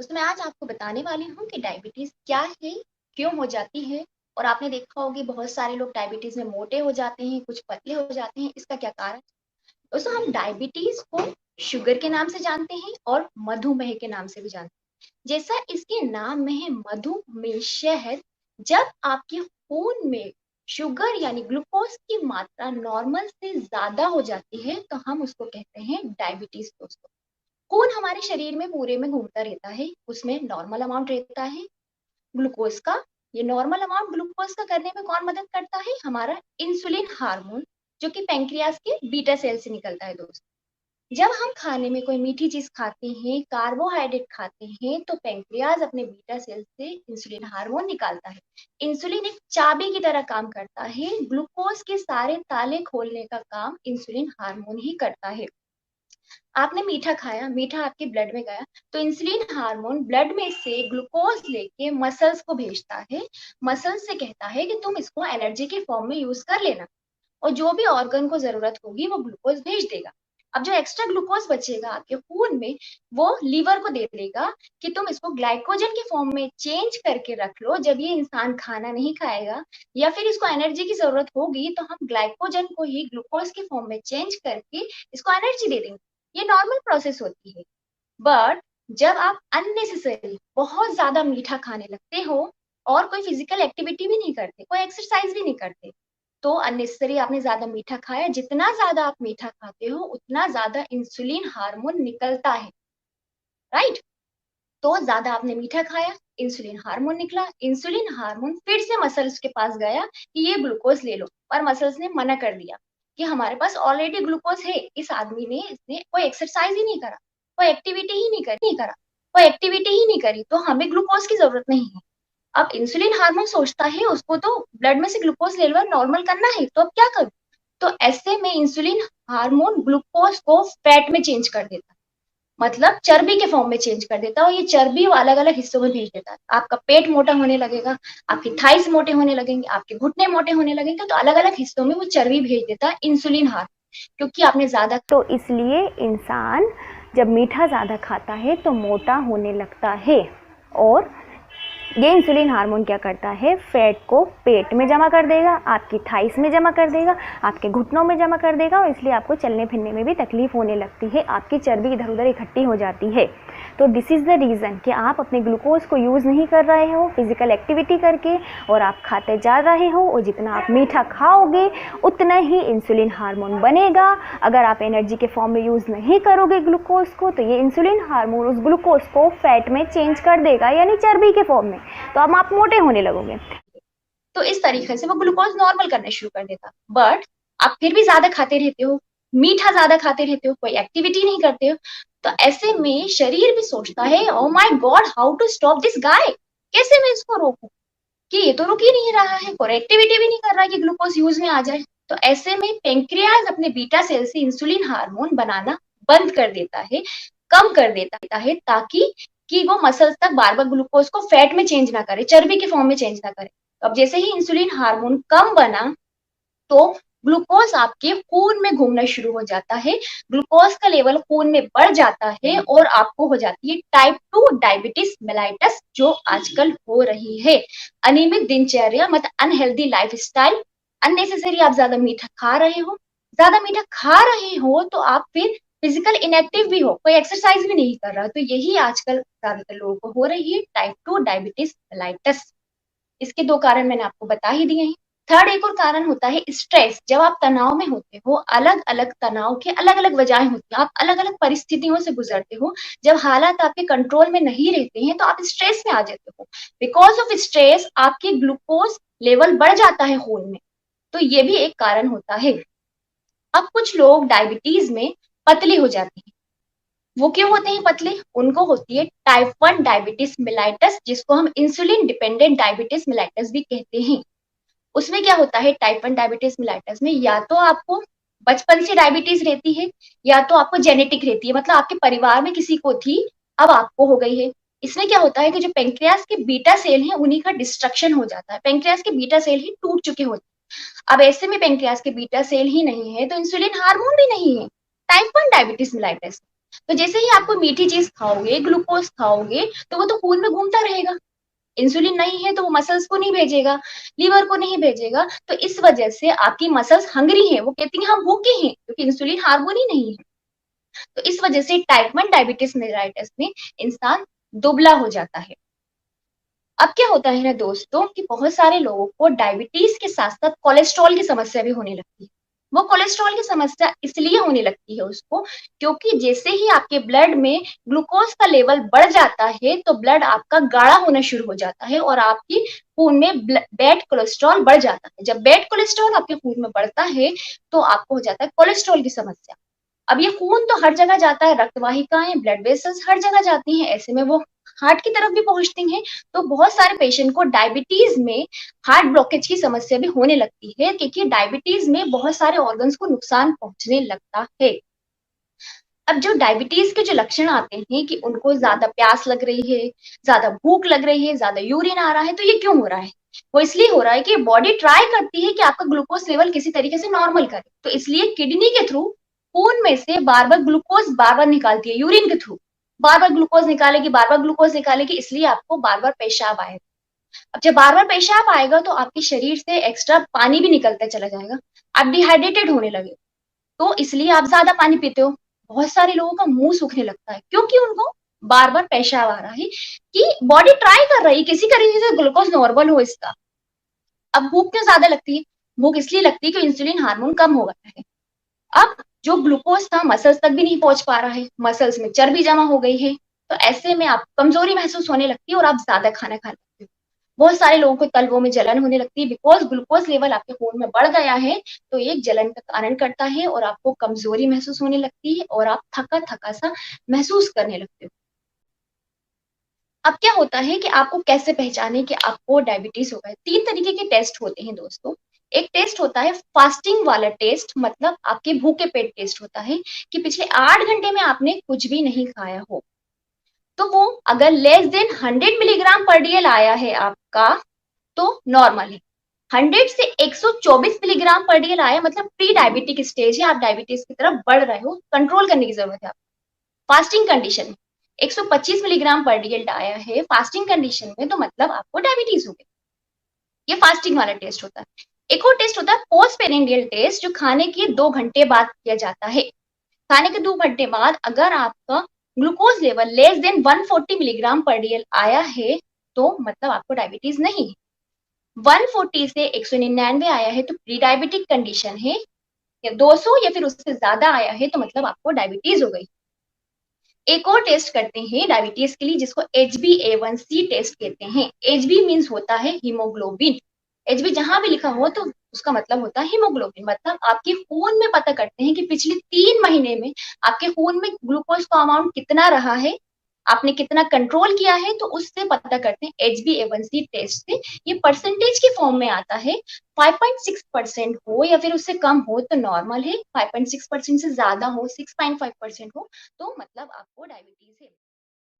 दोस्तों मैं आज आपको बताने वाली हूँ कि डायबिटीज क्या है, क्यों हो जाती है। और आपने देखा होगा बहुत सारे लोग डायबिटीज में मोटे हो जाते हैं, कुछ पतले हो जाते हैं। इसका क्या कारण? दोस्तों हम डायबिटीज को शुगर के नाम से जानते हैं और मधुमेह के नाम से भी जानते हैं। जैसा इसके नाम में है मधुमेह शहद, जब आपके खून में शुगर यानी ग्लूकोज की मात्रा नॉर्मल से ज्यादा हो जाती है तो हम उसको कहते हैं डायबिटीज। दोस्तों खून हमारे शरीर में पूरे में घूमता रहता है, उसमें नॉर्मल अमाउंट रहता है ग्लूकोज का। ये नॉर्मल अमाउंट ग्लूकोज का करने में कौन मदद करता है? हमारा इंसुलिन हार्मोन, जो कि पेंक्रियाज के बीटा सेल से निकलता है। दोस्तों जब हम खाने में कोई मीठी चीज खाते हैं, कार्बोहाइड्रेट खाते हैं, तो पेंक्रियाज अपने बीटा सेल से इंसुलिन हार्मोन निकालता है। इंसुलिन एक चाबी की तरह काम करता है, ग्लूकोज के सारे ताले खोलने का काम इंसुलिन हार्मोन ही करता है। आपने मीठा खाया, मीठा आपके ब्लड में गया, तो इंसुलिन हार्मोन ब्लड में से ग्लूकोज लेके मसल्स को भेजता है। मसल्स से कहता है कि तुम इसको एनर्जी के फॉर्म में यूज कर लेना, और जो भी ऑर्गन को जरूरत होगी वो ग्लूकोज भेज देगा। अब जो एक्स्ट्रा ग्लूकोज बचेगा आपके खून में, वो लीवर को दे देगा कि तुम इसको ग्लाइकोजन के फॉर्म में चेंज करके रख लो। जब ये इंसान खाना नहीं खाएगा या फिर इसको एनर्जी की जरूरत होगी, तो हम ग्लाइकोजन को ही ग्लूकोज के फॉर्म में चेंज करके इसको एनर्जी दे देंगे। ये नॉर्मल प्रोसेस होती है। बट जब आप अननेसेसरी बहुत ज्यादा मीठा खाने लगते हो और कोई फिजिकल एक्टिविटी भी नहीं करते, कोई एक्सरसाइज भी नहीं करते, तो अननेसेसरी आपने ज्यादा मीठा खाया। जितना ज्यादा आप मीठा खाते हो उतना ज्यादा इंसुलिन हार्मोन निकलता है, राइट? तो ज्यादा आपने मीठा खाया, इंसुलिन हार्मोन निकला, इंसुलिन हार्मोन फिर से मसल्स के पास गया कि ये ग्लूकोज ले लो, और मसल्स ने मना कर दिया कि हमारे पास ऑलरेडी ग्लूकोज है। इस आदमी ने, इसने कोई एक्सरसाइज ही नहीं करा, कोई एक्टिविटी ही नहीं करा, कोई एक्टिविटी ही नहीं करी, तो हमें ग्लूकोज की जरूरत नहीं है। अब इंसुलिन हार्मोन सोचता है उसको तो ब्लड में से ग्लूकोज लेवल नॉर्मल करना है, तो अब क्या करूं? तो ऐसे में इंसुलिन हार्मोन ग्लूकोज को फैट में चेंज कर देता है, मतलब चर्बी के फॉर्म में चेंज कर देता है, और ये चर्बी वो अलग अलग हिस्सों में भेज देता है। आपका पेट मोटा होने लगेगा, आपके थाइस मोटे होने लगेंगे, आपके घुटने मोटे होने लगेंगे, तो अलग अलग हिस्सों में वो चर्बी भेज देता है इंसुलिन हार्मोन, क्योंकि आपने ज्यादा। तो इसलिए इंसान जब मीठा ज़्यादा खाता है तो मोटा होने लगता है। और ये इंसुलिन हार्मोन क्या करता है, फैट को पेट में जमा कर देगा, आपकी थाइस में जमा कर देगा, आपके घुटनों में जमा कर देगा, और इसलिए आपको चलने फिरने में भी तकलीफ होने लगती है, आपकी चर्बी इधर उधर इकट्ठी हो जाती है। तो दिस इज़ द रीज़न कि आप अपने ग्लूकोज को यूज़ नहीं कर रहे हो फिजिकल एक्टिविटी करके, और आप खाते जा रहे हो, और जितना आप मीठा खाओगे उतना ही इंसुलिन हार्मोन बनेगा। अगर आप एनर्जी के फॉर्म में यूज़ नहीं करोगे ग्लूकोज को, तो ये इंसुलिन हार्मोन उस ग्लूकोज को फैट में चेंज कर देगा, यानी चर्बी के फॉर्म में, तो अब आप मोटे होने लगोगे। तो इस तरीके से वो ग्लूकोज नॉर्मल करना शुरू कर देता। बट आप फिर भी ज्यादा खाते रहते हो, मीठा ज्यादा खाते रहते हो, कोई एक्टिविटी नहीं करते हो, तो ऐसे में शरीर भी सोचता है, oh my god, how to stop this guy, कैसे मैं इसको रोकूं कि ये तो रुक ही नहीं रहा है, कोई एक्टिविटी भी नहीं कर रहा है कि ग्लूकोज यूज में आ जाए। तो ऐसे में पेंक्रियाज अपने बीटा सेल से इंसुलिन हार्मोन बनाना बंद कर देता है, कम कर देता है, ताकि कि वो मसल्स तक बार बार ग्लूकोज को फैट में चेंज ना करे, चर्बी के फॉर्म में चेंज ना करे। अब जैसे ही इंसुलिन हार्मोन कम बना, तो ग्लूकोज आपके खून में घूमना शुरू हो जाता है, ग्लूकोज का लेवल खून में बढ़ जाता है, और आपको हो जाती है टाइप 2 डायबिटीज मेलाइटस, जो आजकल हो रही है। अनियमित दिनचर्या, मतलब अनहेल्दी लाइफ स्टाइल, अननेसेसरी आप ज्यादा मीठा खा रहे हो, ज्यादा मीठा खा रहे हो तो आप फिर फिजिकल इनएक्टिव भी हो, कोई एक्सरसाइज भी नहीं कर रहा, तो यही आजकल ज्यादातर लोगों को हो रही है, टाइप 2 डायबिटीज मेलाइटस। इसके दो कारण मैंने आपको बता ही दिए हैं। थर्ड एक और कारण होता है स्ट्रेस। जब आप तनाव में होते हो, अलग अलग तनाव के अलग अलग वजहें होती हैं, आप अलग अलग परिस्थितियों से गुजरते हो, जब हालात आपके कंट्रोल में नहीं रहते हैं तो आप स्ट्रेस में आ जाते हो। बिकॉज ऑफ स्ट्रेस आपके ग्लूकोज लेवल बढ़ जाता है खून में, तो ये भी एक कारण होता है। अब कुछ लोग डायबिटीज में पतले हो जाते हैं। वो क्यों होते हैं पतले? उनको होती है टाइप 1 डायबिटीज मिलाइटस, जिसको हम इंसुलिन डिपेंडेंट डायबिटीज मिलाइटस भी कहते हैं। उसमें क्या होता है टाइप 1 डायबिटीज मिलाइटस में, या तो आपको बचपन से डायबिटीज रहती है, या तो आपको जेनेटिक रहती है, मतलब आपके परिवार में किसी को थी, अब आपको हो गई है। इसमें क्या होता है कि जो पेंक्रियास के बीटा सेल हैं उन्हीं का डिस्ट्रक्शन हो जाता है, पेंक्रियास के बीटा सेल ही टूट चुके होते हैं। अब ऐसे में पेंक्रियास के बीटा सेल ही नहीं है तो इंसुलिन हार्मोन भी नहीं है, टाइप 1 डायबिटीज मिलाइटिस। तो जैसे ही आपको मीठी चीज खाओगे, ग्लूकोज खाओगे, तो वो तो खून में घूमता रहेगा। इंसुलिन नहीं है तो वो मसल्स को नहीं भेजेगा, लीवर को नहीं भेजेगा, तो इस वजह से आपकी मसल्स हंग्री है, वो कहती हैं हम भूखे हैं, क्योंकि इंसुलिन हार्मोन ही नहीं है। तो इस वजह से टाइप 1 डायबिटीज मेलाइटिस में इंसान दुबला हो जाता है। अब क्या होता है ना दोस्तों कि बहुत सारे लोगों को डायबिटीज के साथ साथ कोलेस्ट्रॉल की समस्या भी होने लगती है। वो कोलेस्ट्रॉल की समस्या इसलिए होने लगती है उसको, क्योंकि जैसे ही आपके ब्लड में ग्लूकोज का लेवल बढ़ जाता है तो ब्लड आपका गाढ़ा होना शुरू हो जाता है और आपकी खून में बैड कोलेस्ट्रॉल बढ़ जाता है। जब बैड कोलेस्ट्रॉल आपके खून में बढ़ता है तो आपको हो जाता है कोलेस्ट्रॉल की समस्या। अब ये खून तो हर जगह जाता है, रक्तवाहिकाएं, ब्लड वेसल्स हर जगह जाती हैं, ऐसे में वो हार्ट की तरफ भी पहुंचती हैं। तो बहुत सारे पेशेंट को डायबिटीज में हार्ट ब्लॉकेज की समस्या भी होने लगती है, क्योंकि डायबिटीज में बहुत सारे ऑर्गन्स को नुकसान पहुंचने लगता है। अब जो डायबिटीज के जो लक्षण आते हैं कि उनको ज्यादा प्यास लग रही है, ज्यादा भूख लग रही है, ज्यादा यूरिन आ रहा है, तो ये क्यों हो रहा है? वो इसलिए हो रहा है कि बॉडी ट्राई करती है कि आपका ग्लूकोज लेवल किसी तरीके से नॉर्मल करे, तो इसलिए किडनी के थ्रू खून में से बार बार ग्लूकोज बार बार निकालती है, यूरिन के थ्रू बार बार ग्लूकोज निकालेगी, बार बार ग्लूकोज निकालेगी, इसलिए आपको बार बार पेशाब आएगा। अब जब बार बार पेशाब आएगा तो आपके शरीर से एक्स्ट्रा पानी भी निकलता चला जाएगा, आप डिहाइड्रेटेड होने लगे, तो इसलिए आप ज्यादा पानी पीते हो। बहुत सारे लोगों का मुंह सूखने लगता है, क्योंकि उनको बार बार पेशाब आ रहा है, कि बॉडी ट्राई कर रही है किसी तरीके से ग्लूकोज नॉर्मल हो इसका। अब भूख क्यों ज्यादा लगती है? भूख इसलिए लगती है कि इंसुलिन हार्मोन कम हो गया है। अब जो ग्लूकोज था मसल्स तक भी नहीं पहुंच पा रहा है, मसल्स में चर्बी जमा हो गई है, तो ऐसे में आप कमजोरी महसूस होने लगती है और आप ज्यादा खाना खा लगते हो। बहुत सारे लोगों को तलवों में जलन होने लगती है, बिकॉज ग्लूकोज लेवल आपके खून में बढ़ गया है, तो एक जलन का कारण करता है और आपको कमजोरी महसूस होने लगती है और आप थका थका सा महसूस करने लगते हो। अब क्या होता है कि आपको कैसे पहचाने कि आपको डायबिटीज हो गया है? 3 तरीके के टेस्ट होते हैं दोस्तों। एक टेस्ट होता है फास्टिंग वाला टेस्ट, मतलब आपके भूखे पेट टेस्ट होता है, कि पिछले 8 घंटे में आपने कुछ भी नहीं खाया हो। तो वो अगर लेस देन 100 मिलीग्राम पर डीएल आया है आपका तो नॉर्मल है। 100 से 124 मिलीग्राम पर डीएल आया मतलब प्री डायबिटिक स्टेज है, आप डायबिटीज की तरफ बढ़ रहे हो, कंट्रोल करने की जरूरत है आपको। फास्टिंग कंडीशन में 125 मिलीग्राम पर डीएल आया है फास्टिंग कंडीशन में, तो मतलब आपको डायबिटीज हो गई। ये फास्टिंग वाला टेस्ट होता है। एक और टेस्ट होता है पोस्ट पेरिंडियल टेस्ट, जो खाने के 2 घंटे बाद किया जाता है। खाने के 2 घंटे बाद अगर आपका glucose level less than 140 milligram पर डीएल आया है तो मतलब आपको डायबिटीज नहीं है। 140 से 199 आया है तो प्री डायबिटिक कंडीशन है, या 200 या फिर उससे ज्यादा आया है तो मतलब आपको डायबिटीज हो गई। एक और टेस्ट करते हैं डायबिटीज के लिए, जिसको HbA1c टेस्ट कहते हैं। HB मीन्स होता है हीमोग्लोबिन। HB जहां भी लिखा हो तो उसका मतलब होता है हीमोग्लोबिन, मतलब आपके खून में पता करते हैं कि पिछले 3 महीने में आपके खून में ग्लूकोज का अमाउंट कितना रहा है, आपने कितना कंट्रोल किया है, तो उससे पता करते हैं HbA1c टेस्ट से। ये परसेंटेज के फॉर्म में आता है, 5.6% हो या फिर उससे कम हो तो नॉर्मल है, 5.6% से ज्यादा हो, 6.5% हो तो मतलब आपको डायबिटीज है।